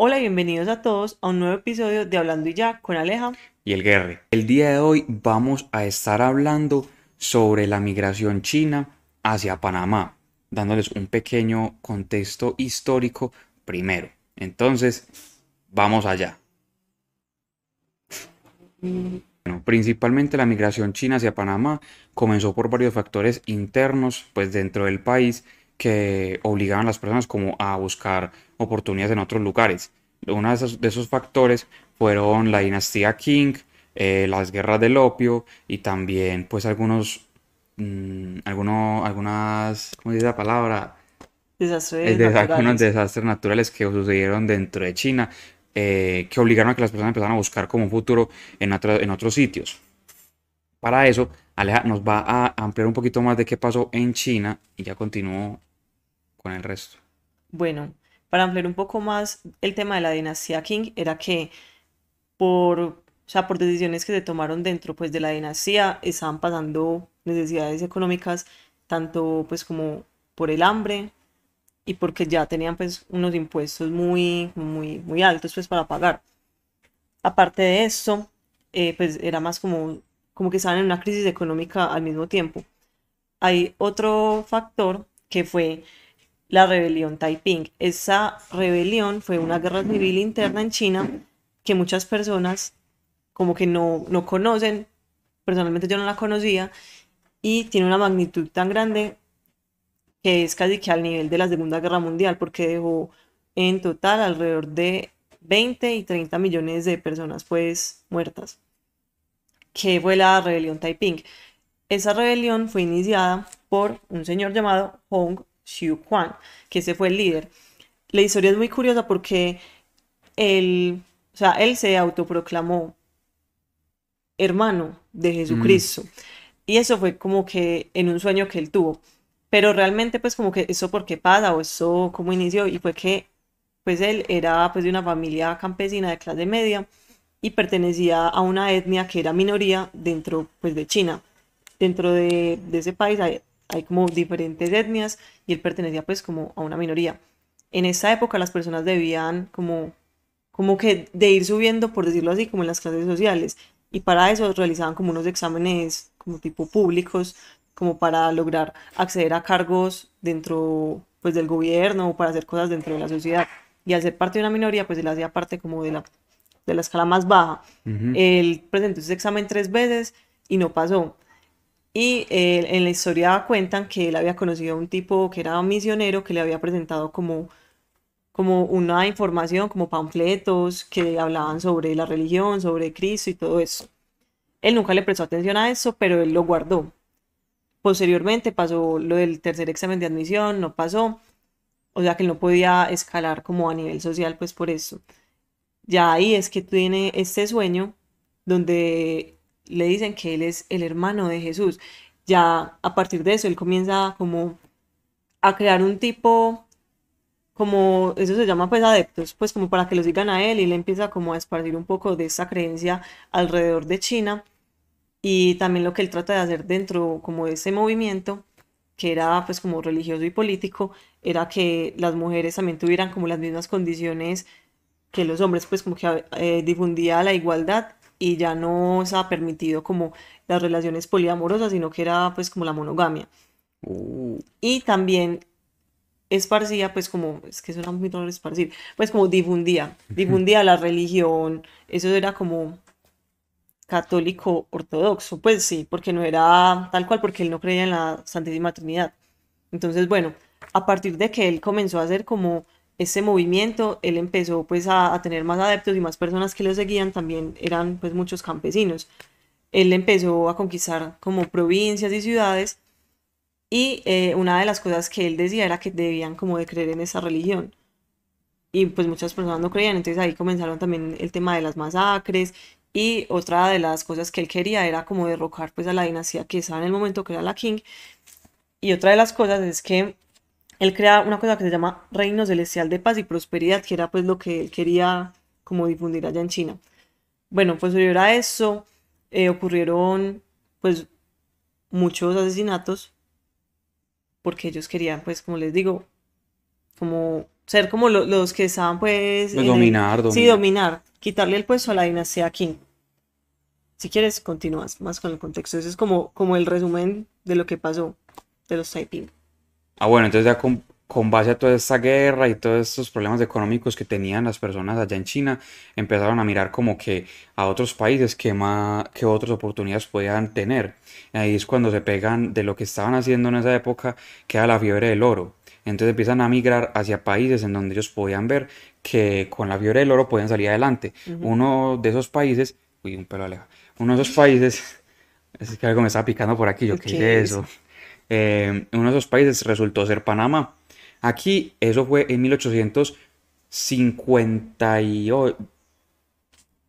Hola y bienvenidos a todos a un nuevo episodio de Hablando y Ya con Aleja. Y el Guerre. El día de hoy vamos a estar hablando sobre la migración china hacia Panamá, dándoles un pequeño contexto histórico primero. Entonces, vamos allá. Bueno, principalmente la migración china hacia Panamá comenzó por varios factores internos, pues dentro del país, que obligaban a las personas como a buscar oportunidades en otros lugares. Uno de esos factores fueron la dinastía Qing, las guerras del opio y también pues algunas, ¿cómo se dice la palabra? Desastres Algunos naturales. desastres naturales que sucedieron dentro de China, que obligaron a que las personas empezaran a buscar como un futuro en otros sitios. Para eso, Aleja nos va a ampliar un poquito más de qué pasó en China y ya continúo con el resto. Bueno, para ampliar un poco más el tema de la dinastía Qing, era que por decisiones que se tomaron dentro pues de la dinastía, estaban pasando necesidades económicas, tanto pues como por el hambre y porque ya tenían pues unos impuestos muy altos pues para pagar. Aparte de esto, pues era más como que estaban en una crisis económica al mismo tiempo. Hay otro factor que fue la rebelión Taiping. Esa rebelión fue una guerra civil interna en China que muchas personas como que no conocen. Personalmente yo no la conocía y tiene una magnitud tan grande que es casi que al nivel de la Segunda Guerra Mundial porque dejó en total alrededor de 20 y 30 millones de personas pues muertas, que fue la rebelión Taiping. Esa rebelión fue iniciada por un señor llamado Hong Xiuquan, que ese fue el líder. La historia es muy curiosa porque él, él se autoproclamó hermano de Mm, Jesucristo. Y eso fue como que en un sueño que él tuvo. Pero realmente pues como que eso por qué pasa o eso cómo inició y fue que pues él era pues de una familia campesina de clase media y pertenecía a una etnia que era minoría dentro pues de China. Dentro de ese país hay como diferentes etnias y él pertenecía pues como a una minoría. En esa época las personas debían como que de ir subiendo, por decirlo así, como en las clases sociales. Y para eso realizaban como unos exámenes como tipo públicos, como para lograr acceder a cargos dentro pues del gobierno o para hacer cosas dentro de la sociedad. Y al ser parte de una minoría, pues él hacía parte como de la escala más baja. ujú. Él presentó ese examen 3 veces y no pasó. Y en la historia cuentan que él había conocido a un tipo que era un misionero que le había presentado como una información, como panfletos que hablaban sobre la religión, sobre Cristo y todo eso. Él nunca le prestó atención a eso, pero él lo guardó. Posteriormente pasó lo del tercer examen de admisión, no pasó, o sea que él no podía escalar como a nivel social, pues por eso. Ya ahí es que tiene este sueño donde le dicen que él es el hermano de Jesús. Ya a partir de eso él comienza como a crear un tipo, como eso se llama pues adeptos, pues como para que lo sigan a él y él empieza como a esparcir un poco de esta creencia alrededor de China y también lo que él trata de hacer dentro como de ese movimiento que era pues como religioso y político era que las mujeres también tuvieran como las mismas condiciones que los hombres, pues como que difundía la igualdad y ya no estaba permitido como las relaciones poliamorosas, sino que era pues como la monogamia. Uh, Y también esparcía, pues como, es que suena muy raro esparcir, pues como difundía la religión, eso era como católico ortodoxo, pues sí, porque no era tal cual, porque él no creía en la Santísima Trinidad. Entonces, bueno, a partir de que él comenzó a hacer como ese movimiento, él empezó pues a tener más adeptos y más personas que lo seguían, también eran pues muchos campesinos. Él empezó a conquistar como provincias y ciudades y una de las cosas que él decía era que debían como de creer en esa religión. Y pues muchas personas no creían, entonces ahí comenzaron también el tema de las masacres y otra de las cosas que él quería era como derrocar pues a la dinastía que estaba en el momento que era la Qing y otra de las cosas es que él crea una cosa que se llama Reino Celestial de Paz y Prosperidad, que era pues lo que él quería como difundir allá en China. Bueno, pues posterior a eso ocurrieron pues muchos asesinatos porque ellos querían pues como les digo, como ser como los que estaban pues Pues en el, dominar, sí, dominar. dominar, quitarle el puesto a la dinastía Qing. Si quieres, continúas más con el contexto. Ese es como el resumen de lo que pasó de los Taiping. Ah, bueno, entonces ya con base a toda esta guerra y todos estos problemas económicos que tenían las personas allá en China, empezaron a mirar como que a otros países que otras oportunidades podían tener. Ahí es cuando se pegan de lo que estaban haciendo en esa época, que era la fiebre del oro. Entonces empiezan a migrar hacia países en donde ellos podían ver que con la fiebre del oro podían salir adelante. Ujú. Uno de esos países, uy, un pelo aleja, uno de esos países, es que algo me estaba picando por aquí, yo, ¿qué es ¿Qué es? eso? Uno de esos países resultó ser Panamá. Aquí eso fue en 1858,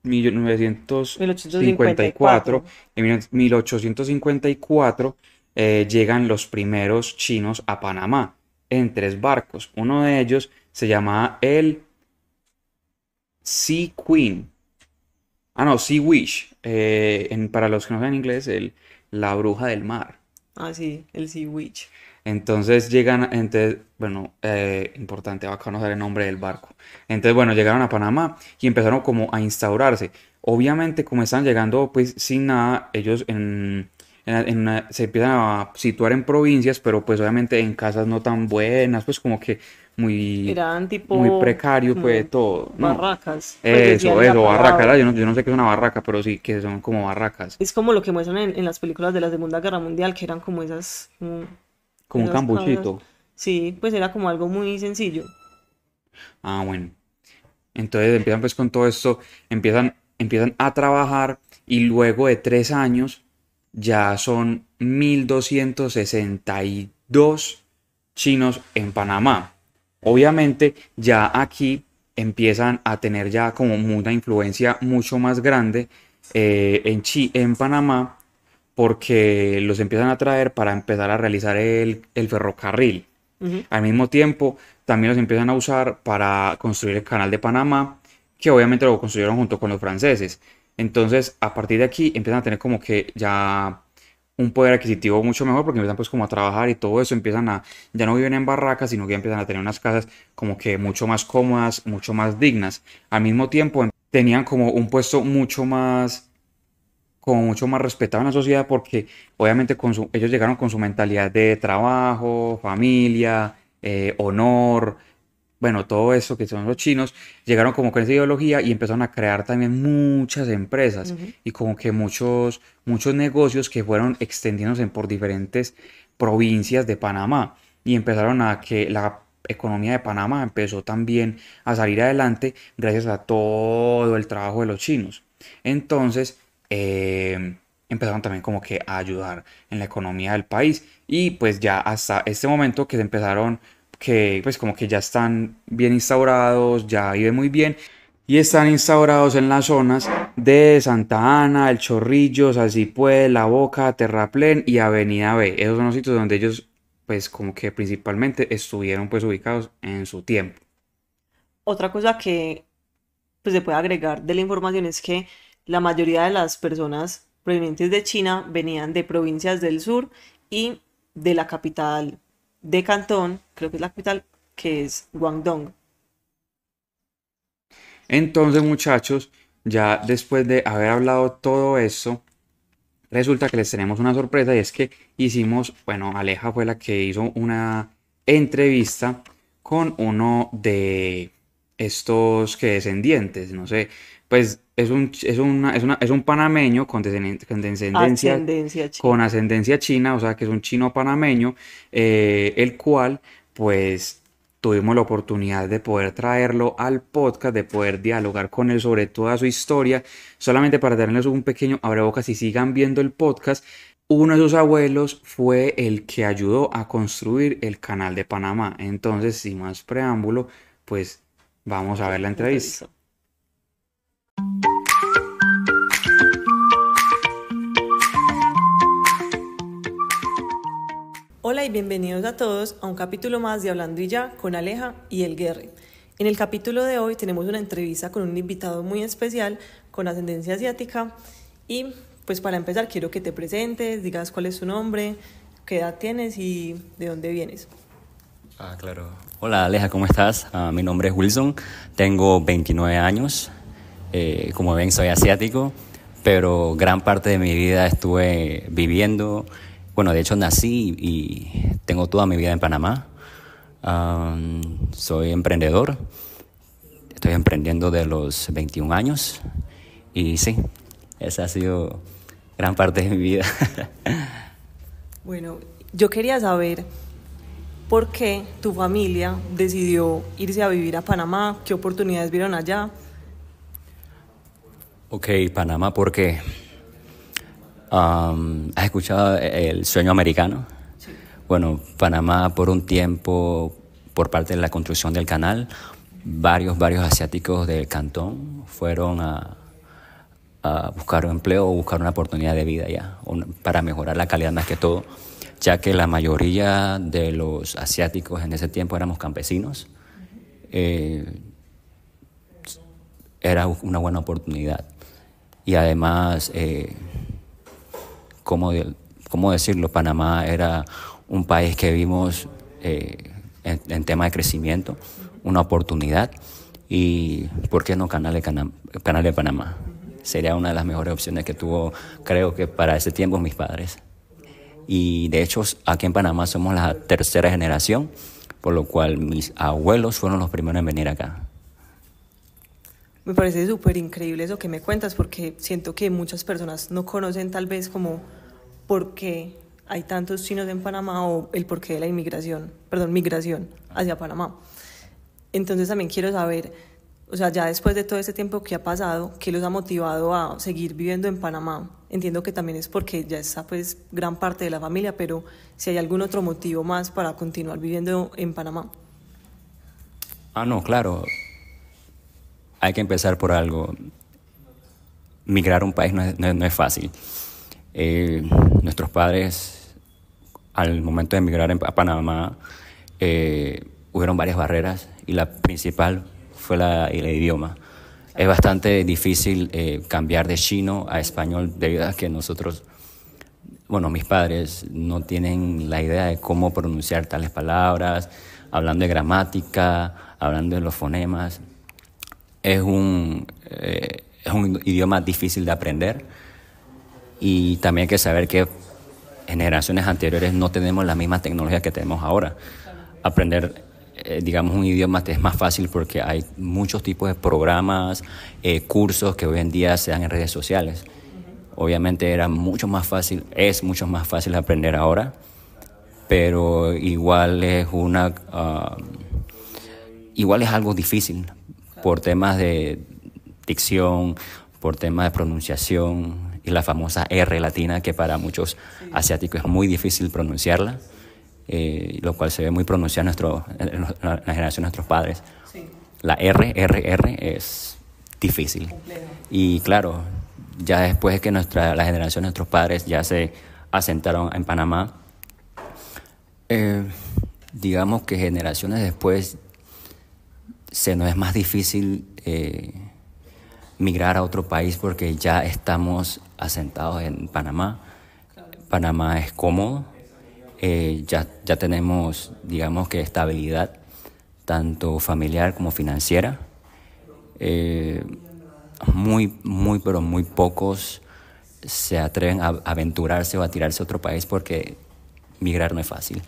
1954. 1854. En 1854 llegan los primeros chinos a Panamá en tres barcos. Uno de ellos se llamaba el Sea Queen. Ah, no, Sea Wish. Para los que no saben inglés, la bruja del mar. Ah, sí, el Sea Witch. Entonces llegan, entonces, bueno, importante, va a conocer el nombre del barco. Entonces, bueno, llegaron a Panamá y empezaron como a instaurarse. Obviamente, como están llegando pues sin nada, ellos se empiezan a situar en provincias, pero pues obviamente en casas no tan buenas, pues como que muy, Eran muy tipo precario pues como todo, ¿no? barracas. Pues decían la Barraca, ¿verdad? palabra. Yo no sé qué es una barraca, pero sí que son como barracas, Es como lo que muestran en las películas de la Segunda Guerra Mundial, que eran como esas, como un esas casas. cambuchito. Sí, pues era como algo muy sencillo. Ah, bueno. Entonces empiezan pues con todo esto, empiezan a trabajar y luego de 3 años ya son 1262 chinos en Panamá. Obviamente ya aquí empiezan a tener ya como una influencia mucho más grande en Panamá porque los empiezan a traer para empezar a realizar el ferrocarril. Ujú. Al mismo tiempo, también los empiezan a usar para construir el canal de Panamá, que obviamente lo construyeron junto con los franceses. Entonces, a partir de aquí, empiezan a tener como que ya un poder adquisitivo mucho mejor porque empiezan pues como a trabajar y todo eso, ya no viven en barracas, sino que empiezan a tener unas casas como que mucho más cómodas, mucho más dignas. Al mismo tiempo, tenían como un puesto como mucho más respetado en la sociedad porque obviamente ellos llegaron con su mentalidad de trabajo, familia, honor, bueno, todo eso que son los chinos, llegaron como con esa ideología y empezaron a crear también muchas empresas Ujú. y como que muchos negocios que fueron extendiéndose por diferentes provincias de Panamá y empezaron a que la economía de Panamá empezó también a salir adelante gracias a todo el trabajo de los chinos. Entonces, empezaron también como que a ayudar en la economía del país y pues ya hasta este momento que se empezaron que pues como que ya están bien instaurados, ya viven muy bien y están instaurados en las zonas de Santa Ana, El Chorrillo, Salsipuede, La Boca, Terraplén y Avenida B. Esos son los sitios donde ellos pues como que principalmente estuvieron pues ubicados en su tiempo. Otra cosa que pues, se puede agregar de la información es que la mayoría de las personas provenientes de China venían de provincias del sur y de la capital de Cantón, creo que es la capital, que es Guangdong. Entonces muchachos, ya después de haber hablado todo esto, resulta que les tenemos una sorpresa y es que hicimos, bueno, Aleja fue la que hizo una entrevista con uno de estos que descendientes, no sé, pues es un panameño Ascendencia con china. ascendencia china, o sea que es un chino panameño, el cual pues tuvimos la oportunidad de poder traerlo al podcast, de poder dialogar con él sobre toda su historia, solamente para darles un pequeño abrebocas y sigan viendo el podcast. Uno de sus abuelos fue el que ayudó a construir el canal de Panamá. Entonces, sin más preámbulo, pues vamos a ver la entrevista. Entrevista. Hola y bienvenidos a todos a un capítulo más de Hablando y Ya con Aleja y El Guerre. En el capítulo de hoy tenemos una entrevista con un invitado muy especial con ascendencia asiática y pues para empezar quiero que te presentes, digas cuál es tu nombre, qué edad tienes y de dónde vienes. Ah, claro. Hola Aleja, ¿cómo estás? Mi nombre es Wilson, tengo 29 años. Como ven, soy asiático, pero gran parte de mi vida estuve viviendo, bueno, de hecho nací y tengo toda mi vida en Panamá. Soy emprendedor, estoy emprendiendo de los 21 años y sí, esa ha sido gran parte de mi vida. Bueno, yo quería saber por qué tu familia decidió irse a vivir a Panamá, qué oportunidades vieron allá. Ok, Panamá, ¿por qué? ¿Has escuchado el sueño americano? Bueno, Panamá por un tiempo, por parte de la construcción del canal, varios asiáticos del cantón fueron a buscar un empleo o buscar una oportunidad de vida ya, para mejorar la calidad más que todo, ya que la mayoría de los asiáticos en ese tiempo éramos campesinos. eh, Era una buena oportunidad. Y además, ¿cómo, cómo decirlo? Panamá era un país que vimos en tema de crecimiento, una oportunidad. Y ¿por qué no Canal de Panamá? Sería una de las mejores opciones que tuvo, creo que para ese tiempo, mis padres. Y de hecho, aquí en Panamá somos la tercera generación, por lo cual mis abuelos fueron los primeros en venir acá. Me parece súper increíble eso que me cuentas porque siento que muchas personas no conocen tal vez como por qué hay tantos chinos en Panamá o el porqué de la inmigración, perdón, migración hacia Panamá. Entonces también quiero saber, o sea, ya después de todo este tiempo que ha pasado, ¿qué los ha motivado a seguir viviendo en Panamá? Entiendo que también es porque ya está pues gran parte de la familia, pero si hay algún otro motivo más para continuar viviendo en Panamá. Ah, no, claro. Hay que empezar por algo. Migrar a un país no es fácil. Eh, Nuestros padres, al momento de emigrar a Panamá, hubieron varias barreras y la principal fue el idioma. Es bastante difícil cambiar de chino a español debido a que nosotros, bueno, mis padres no tienen la idea de cómo pronunciar tales palabras, hablando de gramática, hablando de los fonemas. Es un idioma difícil de aprender y también hay que saber que en generaciones anteriores no tenemos la misma tecnología que tenemos ahora. Aprender, digamos, un idioma es más fácil porque hay muchos tipos de programas, cursos que hoy en día se dan en redes sociales. Obviamente era mucho más fácil, es mucho más fácil aprender ahora, pero igual es algo difícil por temas de dicción, por temas de pronunciación y la famosa R latina que para muchos asiáticos es muy difícil pronunciarla, lo cual se ve muy pronunciada en la generación de nuestros padres. Sí. La R es difícil. Y claro, ya después de que la generación de nuestros padres ya se asentaron en Panamá, digamos que generaciones después se nos es más difícil migrar a otro país porque ya estamos asentados en Panamá. Panamá es cómodo, ya tenemos, digamos que estabilidad, tanto familiar como financiera. Pero muy pocos se atreven a aventurarse o a tirarse a otro país porque migrar no es fácil.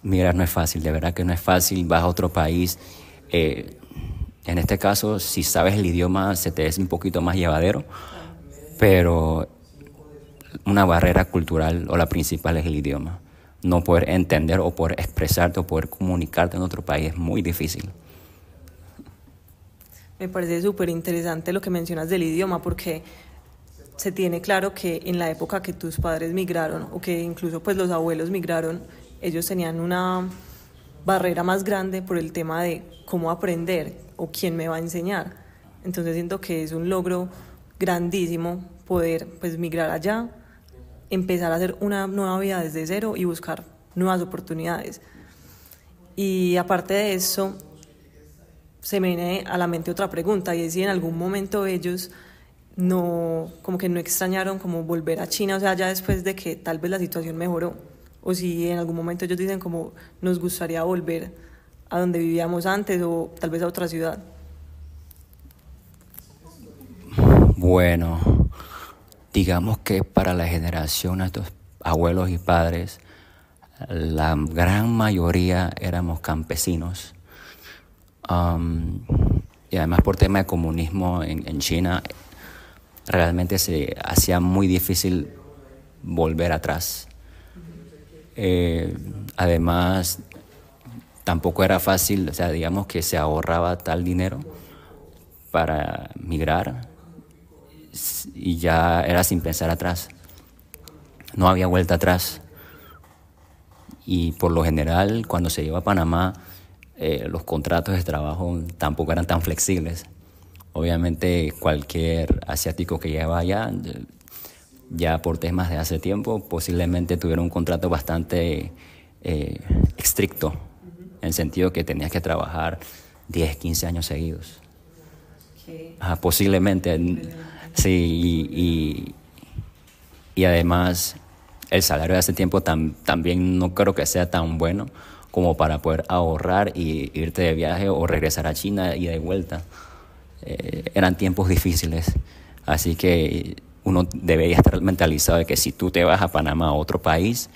Migrar no es fácil, de verdad que no es fácil. Vas a otro país. En este caso, si sabes el idioma, se te es un poquito más llevadero, pero una barrera cultural o la principal es el idioma. No poder entender o poder expresarte o poder comunicarte en otro país es muy difícil. Me parece súper interesante lo que mencionas del idioma porque se tiene claro que en la época que tus padres migraron o que incluso pues los abuelos migraron, ellos tenían una barrera más grande por el tema de cómo aprender o quién me va a enseñar. Entonces siento que es un logro grandísimo poder pues migrar allá, empezar a hacer una nueva vida desde cero y buscar nuevas oportunidades. Y aparte de eso, se me viene a la mente otra pregunta y es si en algún momento ellos como que no extrañaron como volver a China, o sea, ya después de que tal vez la situación mejoró, o si en algún momento ellos dicen como nos gustaría volver a donde vivíamos antes o tal vez a otra ciudad. Bueno, digamos que para la generación de nuestros abuelos y padres, la gran mayoría éramos campesinos. Y además por tema de comunismo en China, realmente se hacía muy difícil volver atrás. Además, tampoco era fácil, o sea, digamos que se ahorraba tal dinero para migrar y ya era sin pensar atrás. No había vuelta atrás. Y por lo general, cuando se iba a Panamá, los contratos de trabajo tampoco eran tan flexibles. Obviamente, cualquier asiático que lleva allá, ya por temas de hace tiempo, posiblemente tuviera un contrato bastante estricto, en el sentido que tenías que trabajar 10, 15 años seguidos. Posiblemente, sí, y además el salario de hace tiempo también no creo que sea tan bueno como para poder ahorrar y irte de viaje o regresar a China y de vuelta. Eran tiempos difíciles, así que uno debería estar mentalizado de que si tú te vas a Panamá, a otro país,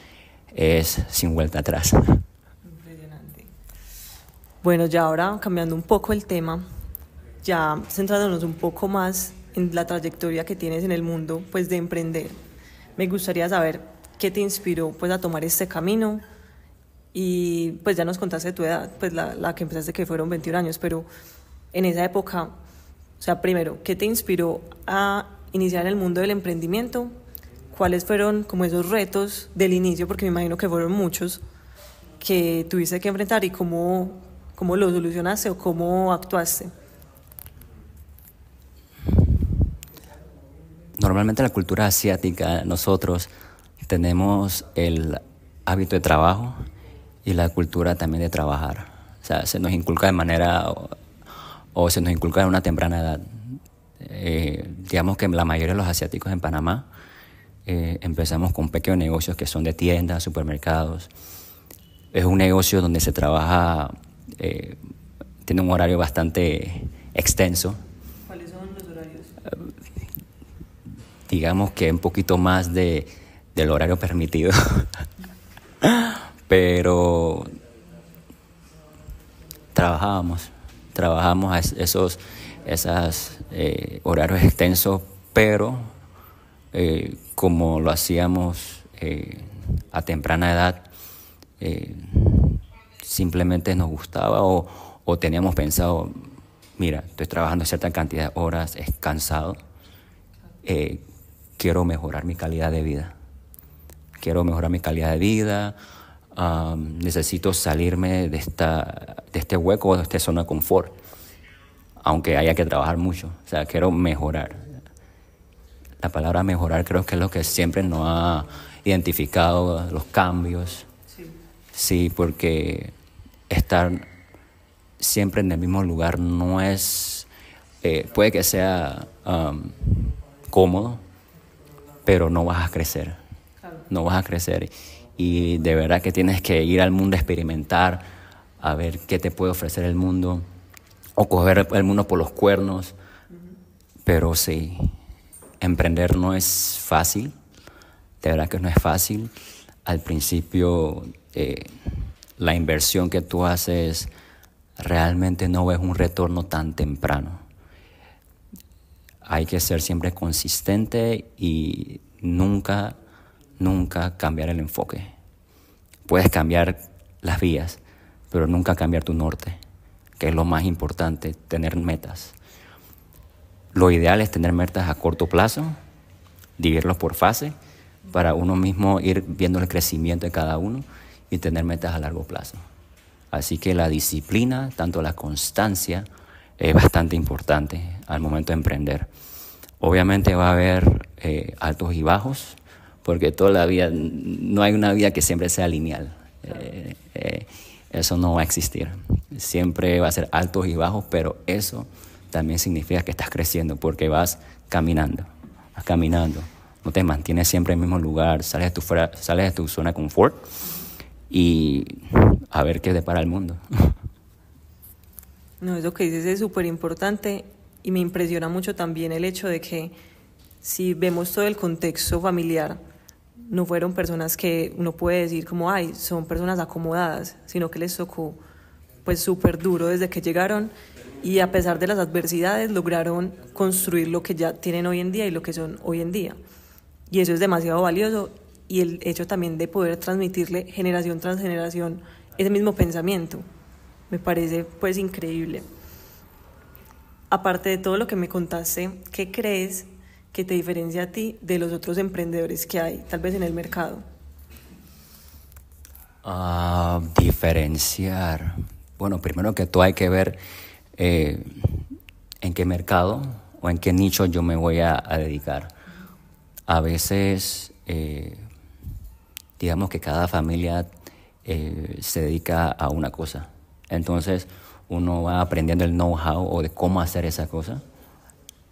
es sin vuelta atrás. Impresionante. Bueno, ya ahora cambiando un poco el tema, ya centrándonos un poco más en la trayectoria que tienes en el mundo, pues de emprender. Me gustaría saber qué te inspiró pues a tomar este camino y pues ya nos contaste tu edad, pues la que empezaste que fueron 21 años, pero en esa época, o sea, primero, ¿qué te inspiró a iniciar en el mundo del emprendimiento? ¿Cuáles fueron como esos retos del inicio? Porque me imagino que fueron muchos que tuviste que enfrentar y cómo lo solucionaste o cómo actuaste. Normalmente en la cultura asiática nosotros tenemos el hábito de trabajo y la cultura también de trabajar. O sea, se nos inculca de manera o se nos inculca en una temprana edad. Digamos que la mayoría de los asiáticos en Panamá empezamos con pequeños negocios que son de tiendas, supermercados. Es un negocio donde se trabaja, tiene un horario bastante extenso. ¿Cuáles son los horarios? Digamos que un poquito más del horario permitido. Pero trabajamos a esos horarios extensos, pero como lo hacíamos a temprana edad, simplemente nos gustaba o teníamos pensado, mira, estoy trabajando cierta cantidad de horas, es cansado, quiero mejorar mi calidad de vida. Necesito salirme de este hueco, de esta zona de confort, aunque haya que trabajar mucho. O sea, quiero mejorar. La palabra mejorar creo que es lo que siempre nos ha identificado los cambios. Sí, porque estar siempre en el mismo lugar no es, puede que sea cómodo, pero no vas a crecer. No vas a crecer. Y de verdad que tienes que ir al mundo a experimentar, a ver qué te puede ofrecer el mundo, o coger el mundo por los cuernos. Pero sí, emprender no es fácil, de verdad que no es fácil. Al principio, la inversión que tú haces realmente no ves un retorno tan temprano. Hay que ser siempre consistente y nunca cambiar el enfoque. Puedes cambiar las vías, pero nunca cambiar tu norte, que es lo más importante, tener metas. Lo ideal es tener metas a corto plazo, dividirlos por fase, para uno mismo ir viendo el crecimiento de cada uno y tener metas a largo plazo. Así que la disciplina, tanto la constancia, es bastante importante al momento de emprender. Obviamente va a haber altos y bajos, porque toda la vida, no hay una vida que siempre sea lineal. Eso no va a existir. Siempre va a ser altos y bajos, pero eso también significa que estás creciendo, porque vas caminando, no te mantienes siempre en el mismo lugar, sales de tu zona de confort y a ver qué depara el mundo. No, eso que dices es súper importante y me impresiona mucho también el hecho de que si vemos todo el contexto familiar, no fueron personas que uno puede decir como, ay, son personas acomodadas, sino que les tocó pues súper duro desde que llegaron y a pesar de las adversidades lograron construir lo que ya tienen hoy en día y lo que son hoy en día. Y eso es demasiado valioso y el hecho también de poder transmitirle generación tras generación ese mismo pensamiento, me parece pues increíble. Aparte de todo lo que me contaste, ¿qué crees que te diferencia a ti de los otros emprendedores que hay, tal vez en el mercado? Diferenciar. Bueno, primero que todo hay que ver en qué mercado o en qué nicho yo me voy a dedicar. A veces, digamos que cada familia se dedica a una cosa. Entonces, uno va aprendiendo el know-how o de cómo hacer esa cosa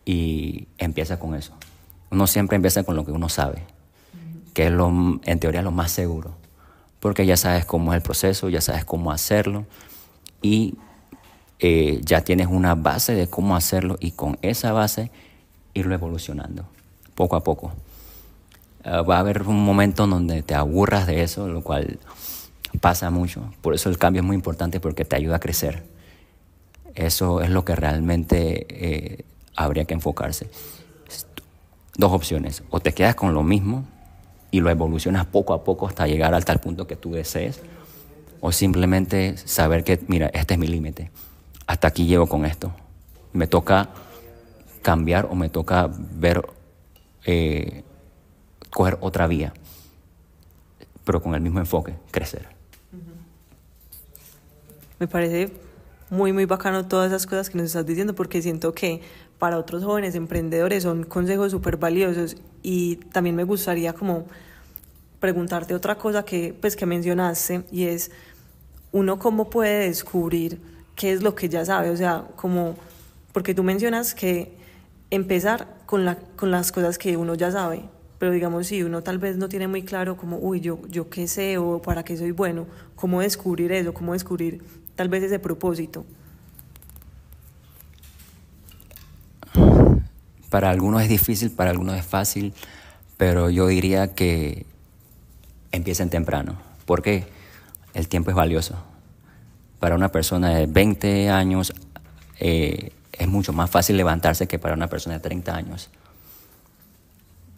y empieza con eso. Uno siempre empieza con lo que uno sabe, que es en teoría lo más seguro, porque ya sabes cómo es el proceso, ya sabes cómo hacerlo y ya tienes una base de cómo hacerlo y con esa base irlo evolucionando poco a poco. Va a haber un momento en donde te aburras de eso, lo cual pasa mucho. Por eso el cambio es muy importante porque te ayuda a crecer. Eso es lo que realmente habría que enfocarse. Dos opciones. O te quedas con lo mismo y lo evolucionas poco a poco hasta llegar al tal punto que tú desees. O simplemente saber que, mira, este es mi límite. Hasta aquí llego con esto. Me toca cambiar o me toca ver, coger otra vía. Pero con el mismo enfoque, crecer. Me parece muy, muy bacano todas esas cosas que nos estás diciendo porque siento que para otros jóvenes emprendedores son consejos súper valiosos y también me gustaría como preguntarte otra cosa que mencionaste y es uno cómo puede descubrir qué es lo que ya sabe, o sea, como porque tú mencionas que empezar con las cosas que uno ya sabe, pero digamos si uno tal vez no tiene muy claro como, uy, yo qué sé o para qué soy bueno, cómo descubrir eso, cómo descubrir tal vez ese propósito. Para algunos es difícil, para algunos es fácil, pero yo diría que empiecen temprano. ¿Por qué? El tiempo es valioso. Para una persona de 20 años es mucho más fácil levantarse que para una persona de 30 años.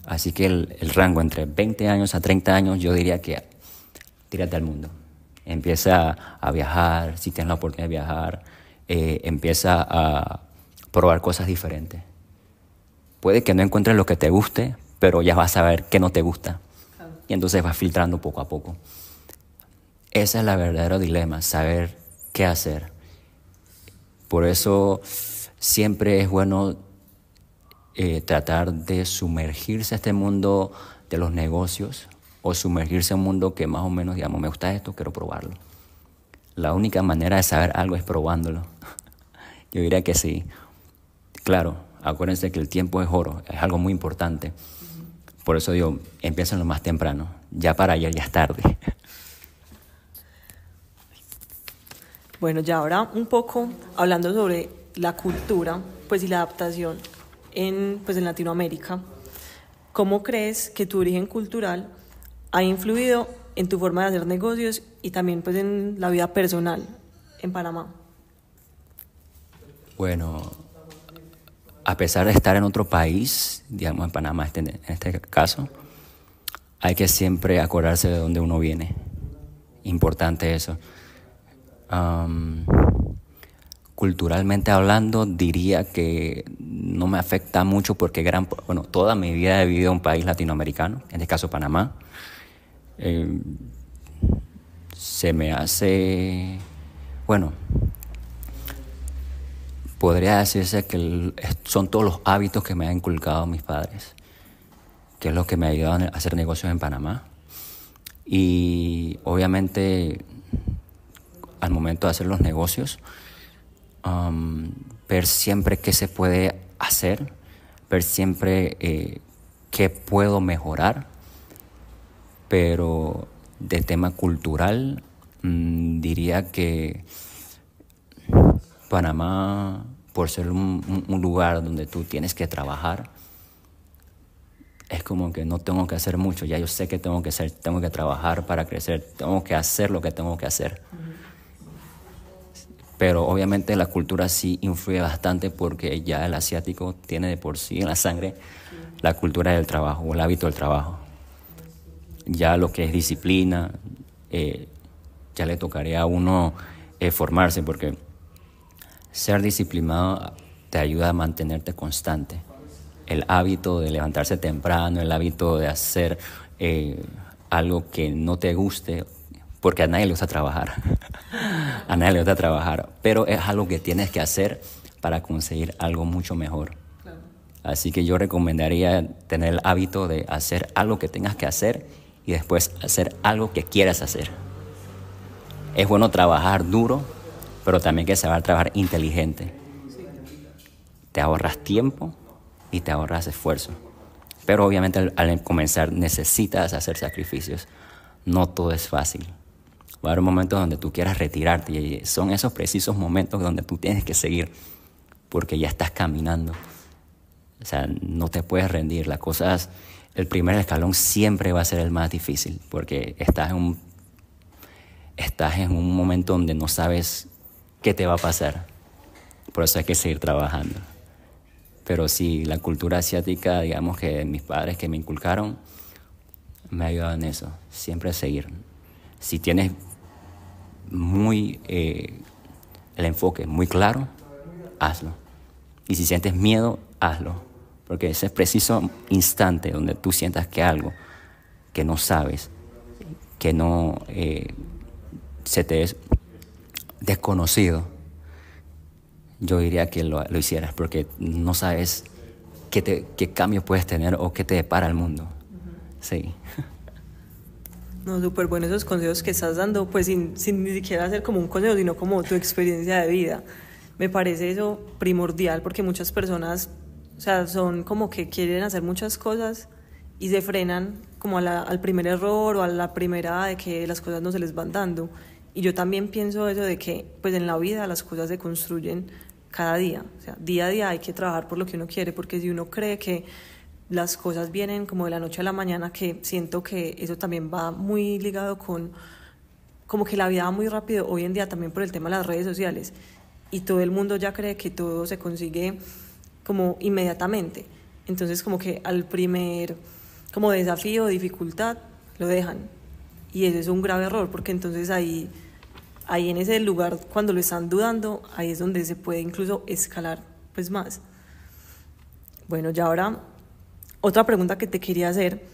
Así que el rango entre 20 años a 30 años yo diría que tírate al mundo. Empieza a viajar, si tienes la oportunidad de viajar, empieza a probar cosas diferentes. Puede que no encuentres lo que te guste, pero ya vas a ver qué no te gusta. Y entonces vas filtrando poco a poco. Ese es el verdadero dilema, saber qué hacer. Por eso siempre es bueno tratar de sumergirse a este mundo de los negocios o sumergirse en un mundo que más o menos, digamos, me gusta esto, quiero probarlo. La única manera de saber algo es probándolo. Yo diría que sí. Claro, acuérdense que el tiempo es oro, es algo muy importante. Por eso digo, empiecen lo más temprano. Ya para ayer ya es tarde. Bueno, ya ahora un poco hablando sobre la cultura pues, y la adaptación en Latinoamérica. ¿Cómo crees que tu origen cultural ha influido en tu forma de hacer negocios y también pues, en la vida personal en Panamá? Bueno, a pesar de estar en otro país, digamos en Panamá en este caso, hay que siempre acordarse de dónde uno viene. Importante eso. Culturalmente hablando, diría que no me afecta mucho porque toda mi vida he vivido en un país latinoamericano, en este caso Panamá. Se me hace, podría decirse que son todos los hábitos que me han inculcado mis padres, que es lo que me ha ayudado a hacer negocios en Panamá. Y obviamente al momento de hacer los negocios, ver siempre qué se puede hacer, ver siempre qué puedo mejorar, pero de tema cultural diría que Panamá, por ser un lugar donde tú tienes que trabajar, es como que no tengo que hacer mucho. Ya yo sé que tengo que trabajar para crecer, tengo que hacer lo que tengo que hacer. Pero obviamente la cultura sí influye bastante porque ya el asiático tiene de por sí en la sangre la cultura del trabajo o el hábito del trabajo. Ya lo que es disciplina, ya le tocaría a uno formarse, porque ser disciplinado te ayuda a mantenerte constante. El hábito de levantarse temprano, el hábito de hacer algo que no te guste, porque a nadie le gusta trabajar. A nadie le gusta trabajar, pero es algo que tienes que hacer para conseguir algo mucho mejor. Claro. Así que yo recomendaría tener el hábito de hacer algo que tengas que hacer y después hacer algo que quieras hacer. Es bueno trabajar duro, pero también hay que saber trabajar inteligente. Sí. Te ahorras tiempo y te ahorras esfuerzo. Pero obviamente al comenzar necesitas hacer sacrificios. No todo es fácil. Va a haber momentos donde tú quieras retirarte y son esos precisos momentos donde tú tienes que seguir porque ya estás caminando. O sea, no te puedes rendir. Las cosas, el primer escalón siempre va a ser el más difícil porque estás en un momento donde no sabes qué te va a pasar. Por eso hay que seguir trabajando. Pero sí, la cultura asiática, digamos que mis padres que me inculcaron, me ayudaron en eso, siempre seguir. Si tienes el enfoque muy claro, hazlo. Y si sientes miedo, hazlo. Porque ese preciso instante donde tú sientas que algo que no sabes, que no se te es desconocido, yo diría que lo hicieras, porque no sabes qué cambio puedes tener o qué te depara el mundo. Sí. No, súper bueno esos consejos que estás dando, pues sin ni siquiera hacer como un consejo, sino como tu experiencia de vida. Me parece eso primordial porque muchas personas, o sea, son como que quieren hacer muchas cosas y se frenan como al primer error o a la primera de que las cosas no se les van dando. Y yo también pienso eso de que pues en la vida las cosas se construyen cada día, o sea, día a día hay que trabajar por lo que uno quiere, porque si uno cree que las cosas vienen como de la noche a la mañana, que siento que eso también va muy ligado con como que la vida va muy rápido hoy en día también por el tema de las redes sociales y todo el mundo ya cree que todo se consigue como inmediatamente, entonces como que al primer como desafío o dificultad lo dejan y ese es un grave error porque entonces ahí en ese lugar, cuando lo están dudando, ahí es donde se puede incluso escalar pues más. Bueno, ya ahora, otra pregunta que te quería hacer,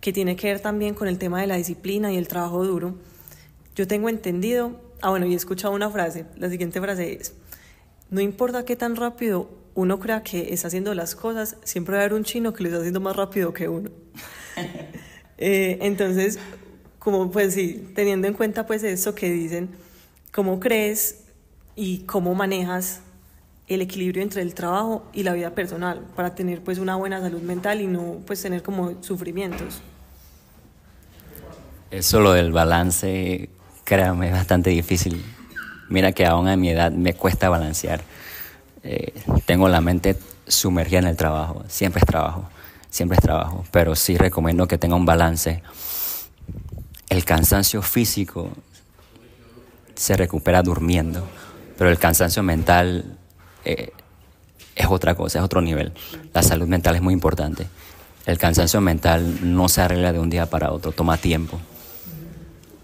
que tiene que ver también con el tema de la disciplina y el trabajo duro. Yo tengo entendido, y he escuchado una frase, la siguiente frase es, no importa qué tan rápido uno crea que está haciendo las cosas, siempre va a haber un chino que lo está haciendo más rápido que uno. Entonces, como pues sí, teniendo en cuenta pues eso que dicen, ¿cómo crees y cómo manejas el equilibrio entre el trabajo y la vida personal para tener pues una buena salud mental y no pues tener como sufrimientos? Eso lo del balance, créame, es bastante difícil. Mira que aún a mi edad me cuesta balancear. Tengo la mente sumergida en el trabajo, siempre es trabajo, pero sí recomiendo que tenga un balance. El cansancio físico se recupera durmiendo, pero el cansancio mental es otra cosa, es otro nivel. La salud mental es muy importante. El cansancio mental no se arregla de un día para otro, toma tiempo.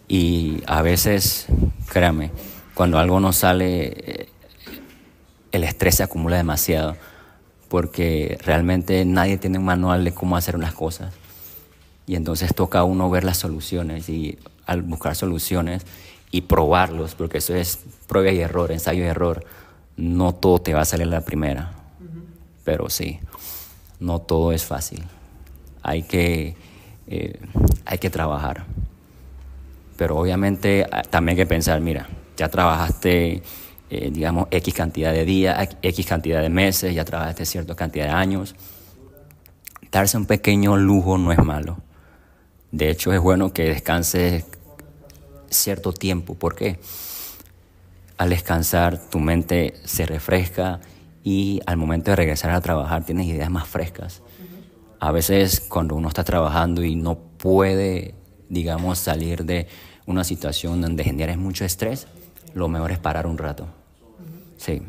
Y a veces, créame, cuando algo no sale, el estrés se acumula demasiado, porque realmente nadie tiene un manual de cómo hacer unas cosas. Y entonces toca a uno ver las soluciones, y al buscar soluciones y probarlos, porque eso es prueba y error, ensayo y error, no todo te va a salir a la primera. Pero sí, no todo es fácil. Hay que trabajar. Pero obviamente también hay que pensar, mira, ya trabajaste, digamos, X cantidad de días, X cantidad de meses, ya trabajaste cierta cantidad de años. darse un pequeño lujo no es malo. De hecho, es bueno que descanses cierto tiempo. ¿Por qué? Al descansar, tu mente se refresca y al momento de regresar a trabajar tienes ideas más frescas. A veces cuando uno está trabajando y no puede, digamos, salir de una situación donde generes mucho estrés, lo mejor es parar un rato. Sí,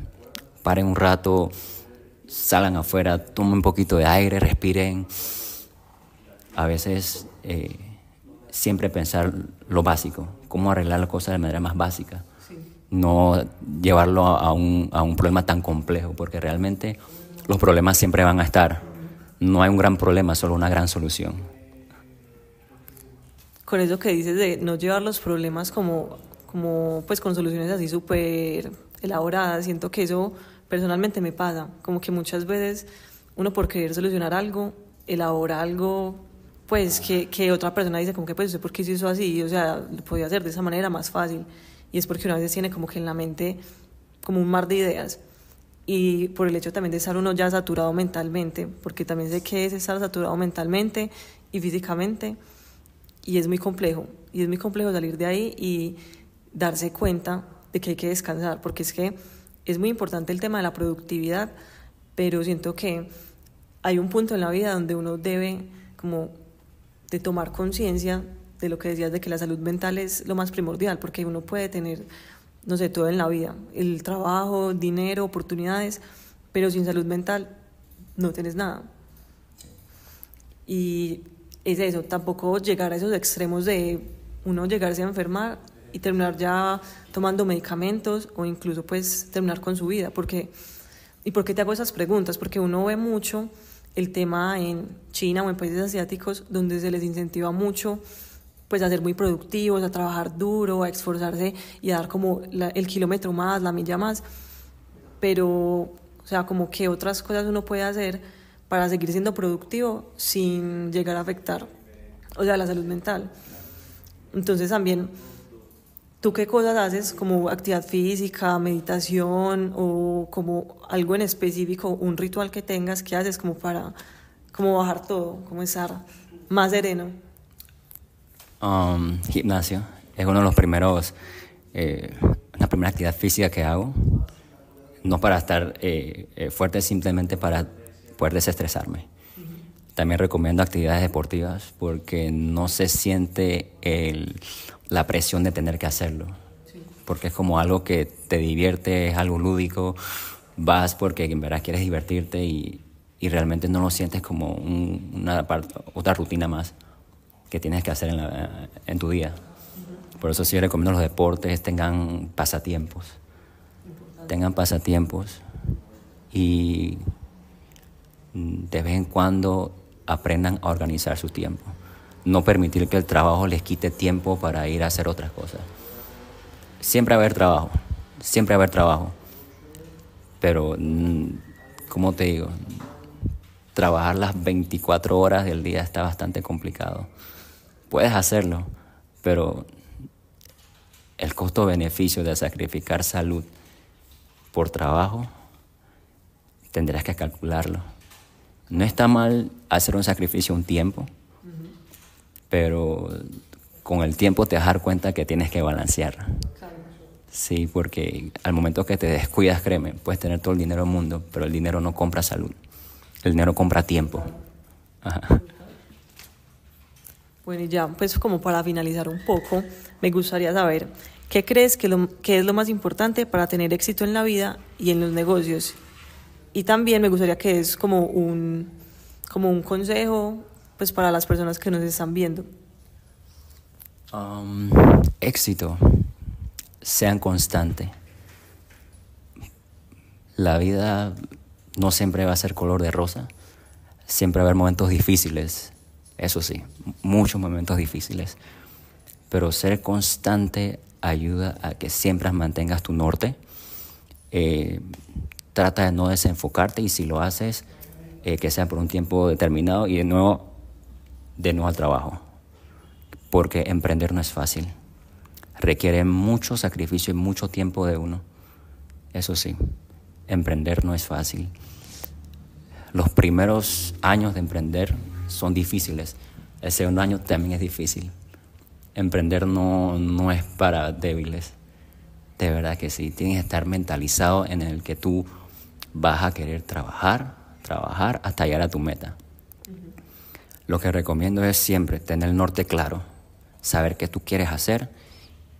paren un rato, salgan afuera, tomen un poquito de aire, respiren. A veces siempre pensar lo básico, cómo arreglar las cosas de manera más básica. Sí. No llevarlo a un problema tan complejo, porque realmente los problemas siempre van a estar. No hay un gran problema, solo una gran solución. Con eso que dices de no llevar los problemas como pues con soluciones así súper elaboradas, siento que eso personalmente me pasa, como que muchas veces uno por querer solucionar algo, elabora algo pues que otra persona dice como que pues usted por qué hizo eso así, o sea, lo podía hacer de esa manera más fácil, y es porque una vez tiene como que en la mente como un mar de ideas, y por el hecho también de estar uno ya saturado mentalmente, porque también sé que es estar saturado mentalmente y físicamente, y es muy complejo salir de ahí y darse cuenta de que hay que descansar, porque es que es muy importante el tema de la productividad, pero siento que hay un punto en la vida donde uno debe como de tomar conciencia de lo que decías, de que la salud mental es lo más primordial, porque uno puede tener, no sé, todo en la vida, el trabajo, dinero, oportunidades, pero sin salud mental no tienes nada. Y es eso, tampoco llegar a esos extremos de uno llegarse a enfermar y terminar ya tomando medicamentos o incluso pues terminar con su vida. ¿Y por qué te hago esas preguntas? Porque uno ve mucho el tema en China o en países asiáticos donde se les incentiva mucho pues a ser muy productivos, a trabajar duro, a esforzarse y a dar como el kilómetro más, la milla más, pero o sea, como que otras cosas uno puede hacer para seguir siendo productivo sin llegar a afectar, o sea, la salud mental. Entonces también, ¿tú qué cosas haces como actividad física, meditación o como algo en específico, un ritual que tengas que haces como para como bajar todo, como estar más sereno? Gimnasio es uno de los primeros, una primera actividad física que hago, no para estar fuerte, simplemente para poder desestresarme. También recomiendo actividades deportivas porque no se siente la presión de tener que hacerlo, porque es como algo que te divierte, es algo lúdico, vas porque en verdad quieres divertirte y realmente no lo sientes como otra rutina más que tienes que hacer en tu día. Por eso sí recomiendo los deportes, tengan pasatiempos y de vez en cuando aprendan a organizar su tiempo. No permitir que el trabajo les quite tiempo para ir a hacer otras cosas. Siempre va a haber trabajo, pero, como te digo, trabajar las 24 horas del día está bastante complicado. Puedes hacerlo, pero el costo-beneficio de sacrificar salud por trabajo, tendrás que calcularlo. No está mal hacer un sacrificio un tiempo, pero con el tiempo te vas a dar cuenta que tienes que balancear. Claro. Sí, porque al momento que te descuidas, créeme, puedes tener todo el dinero del mundo, pero el dinero no compra salud. El dinero compra tiempo. Ajá. Bueno, y ya pues como para finalizar un poco, me gustaría saber, ¿qué crees que es lo más importante para tener éxito en la vida y en los negocios? Y también me gustaría que es como un consejo pues para las personas que nos están viendo. Éxito. Sean constantes. La vida no siempre va a ser color de rosa. Siempre va a haber momentos difíciles. Eso sí, muchos momentos difíciles. Pero ser constante ayuda a que siempre mantengas tu norte. Trata de no desenfocarte y si lo haces, que sea por un tiempo determinado y de nuevo al trabajo. Porque emprender no es fácil. Requiere mucho sacrificio y mucho tiempo de uno. Eso sí, emprender no es fácil. Los primeros años de emprender son difíciles. El segundo año también es difícil. Emprender no es para débiles. De verdad que sí. Tienes que estar mentalizado en el que tú vas a querer trabajar hasta llegar a tu meta. Lo que recomiendo es siempre tener el norte claro, saber qué tú quieres hacer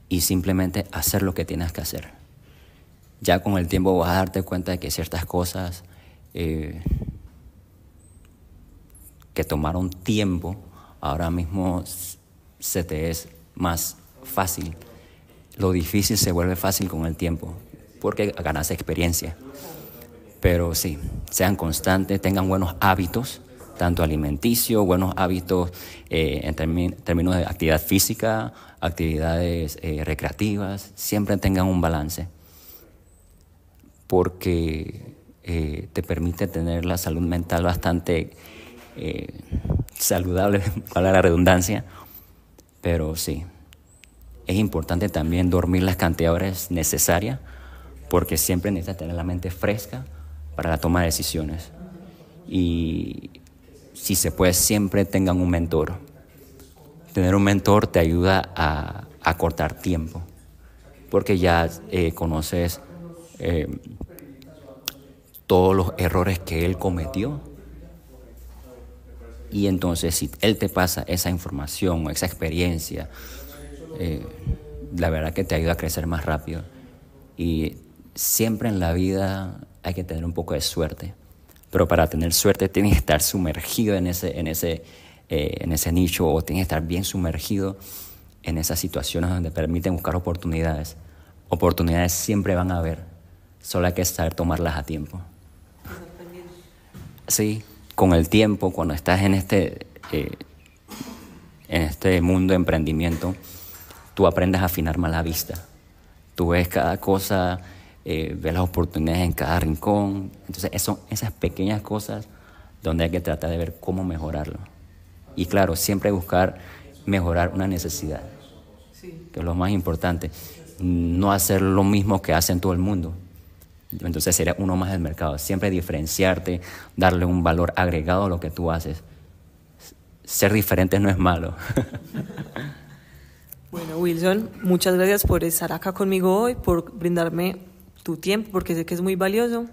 y simplemente hacer lo que tienes que hacer. Ya con el tiempo vas a darte cuenta de que ciertas cosas que tomaron tiempo, ahora mismo se te es más fácil. Lo difícil se vuelve fácil con el tiempo, porque ganas experiencia. Pero sí, sean constantes, tengan buenos hábitos, tanto alimenticios, buenos hábitos en términos de actividad física, actividades recreativas, siempre tengan un balance, porque te permite tener la salud mental bastante saludable, para la redundancia, pero sí, es importante también dormir las cantidades de horas necesarias, porque siempre necesitas tener la mente fresca para la toma de decisiones. Y si se puede, siempre tengan un mentor. Tener un mentor te ayuda a cortar tiempo, porque ya conoces todos los errores que él cometió. Y entonces, si él te pasa esa información o esa experiencia, la verdad que te ayuda a crecer más rápido. Y siempre en la vida hay que tener un poco de suerte. Pero para tener suerte tienes que estar sumergido en ese nicho, o tienes que estar bien sumergido en esas situaciones donde permiten buscar oportunidades. Oportunidades siempre van a haber, solo hay que saber tomarlas a tiempo. Sí, con el tiempo, cuando estás en este mundo de emprendimiento, tú aprendes a afinar más la vista. Tú ves cada cosa, ves las oportunidades en cada rincón. Entonces son esas pequeñas cosas donde hay que tratar de ver cómo mejorarlo. Y claro, siempre buscar mejorar una necesidad, que es lo más importante. No hacer lo mismo que hacen todo el mundo. Entonces sería uno más del mercado. Siempre diferenciarte, darle un valor agregado a lo que tú haces. Ser diferente no es malo. Bueno, Wilson, muchas gracias por estar acá conmigo hoy, por brindarme tu tiempo, porque sé que es muy valioso.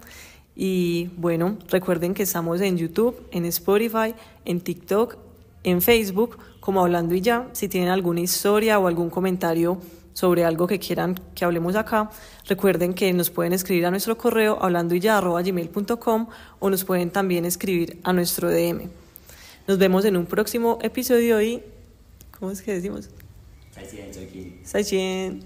Y bueno, recuerden que estamos en YouTube, en Spotify, en TikTok, en Facebook, como Hablando y Ya. Si tienen alguna historia o algún comentario sobre algo que quieran que hablemos acá, recuerden que nos pueden escribir a nuestro correo hablandoya@gmail.com, o nos pueden también escribir a nuestro DM. Nos vemos en un próximo episodio y... ¿Cómo es que decimos? 再见，Jackie。再见。